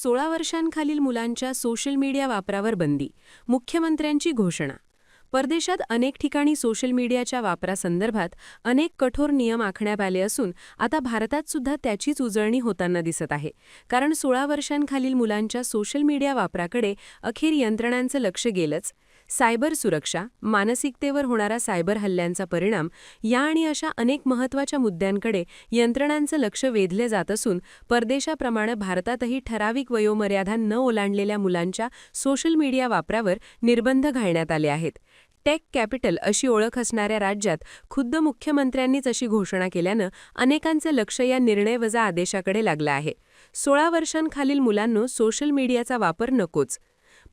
16 वर्षांखालील मुलांच्या social media वापरावर बंदी. मुख्यमंत्र्यांची घोषणा. परदेशात अनेक ठिकाणी सोशल मीडियाच्या वापरासंदर्भात अनेक कठोर नियम आखण्यात आले असून आता भारतात सुद्धा त्याचीच उजळणी होताना दिसत आहे. कारण 16 वर्षांखालील मुलांच्या सोशल मीडिया वापराकडे अखेर यंत्रणांचं लक्ष गेलंच. सायबर सुरक्षा, मानसिकतेवर होणारा सायबर हल्ल्यांचा परिणाम या आणि अशा अनेक महत्त्वाच्या मुद्द्यांकडे यंत्रणांचं लक्ष वेधले जात असून परदेशाप्रमाणे भारतातही ठराविक वयोमर्यादा न ओलांडलेल्या मुलांच्या सोशल मीडिया वापरावर निर्बंध घालण्यात आले आहेत. टेक कॅपिटल अशी ओळख असणाऱ्या राज्यात खुद्द मुख्यमंत्र्यांनीच अशी घोषणा केल्यानं अनेकांचं लक्ष या निर्णयवजा आदेशाकडे लागलं आहे. 16 वर्षांखालील मुलांनो सोशल मीडियाचा वापर नकोच.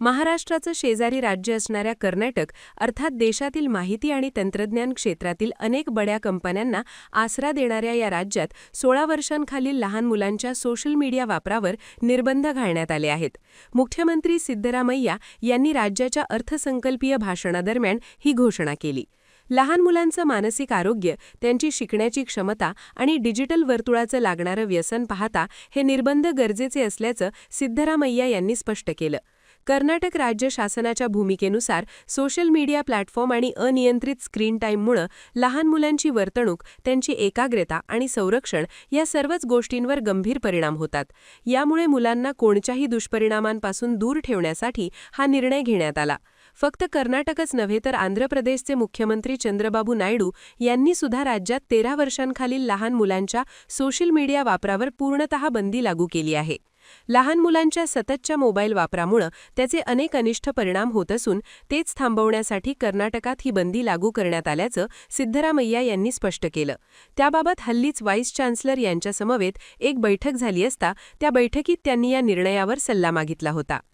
महाराष्ट्राचं शेजारी राज्य असणाऱ्या कर्नाटक अर्थात देशातील माहिती आणि तंत्रज्ञान क्षेत्रातील अनेक बड्या कंपन्यांना आसरा देणाऱ्या या राज्यात 16 वर्षांखालील लहान मुलांच्या सोशल मीडिया वापरावर निर्बंध घालण्यात आले आहेत. मुख्यमंत्री सिद्धरामय्या यांनी राज्याच्या अर्थसंकल्पीय भाषणादरम्यान ही घोषणा केली. लहान मुलांचं मानसिक आरोग्य, त्यांची शिकण्याची क्षमता आणि डिजिटल वर्तुळाचं लागणारं व्यसन पाहता हे निर्बंध गरजेचे असल्याचं सिद्धरामय्या यांनी स्पष्ट केलं. कर्नाटक राज्य शासनाच्या भूमिकेनुसार सोशल मीडिया प्लॅटफॉर्म आणि अनियंत्रित स्क्रीन टाईममुळे लहान मुलांची वर्तणूक, त्यांची एकाग्रता आणि संरक्षण या सर्वच गोष्टींवर गंभीर परिणाम होतात. यामुळे मुलांना कोणत्याही दुष्परिणामांपासून दूर ठेवण्यासाठी हा निर्णय घेण्यात आला. फक्त कर्नाटकच नव्हे तर आंध्र प्रदेशचे मुख्यमंत्री चंद्रबाबू नायडू यांनी सुद्धा राज्यात 13 वर्षांखालील लहान मुलांच्या सोशल मीडिया वापरावर पूर्णतः बंदी लागू केली आहे. लहान मुलांच्या सततच्या मोबाईल वापरामुळे त्याचे अनेक अनिष्ट परिणाम होत असून तेच थांबवण्यासाठी कर्नाटकात ही बंदी लागू करण्यात आल्याचं सिद्धरामय्या यांनी स्पष्ट केलं. त्याबाबत हल्लीच व्हाईस चान्सलर यांच्यासमवेत एक बैठक झाली असता त्या बैठकीत त्यांनी या निर्णयावर सल्ला मागितला होता.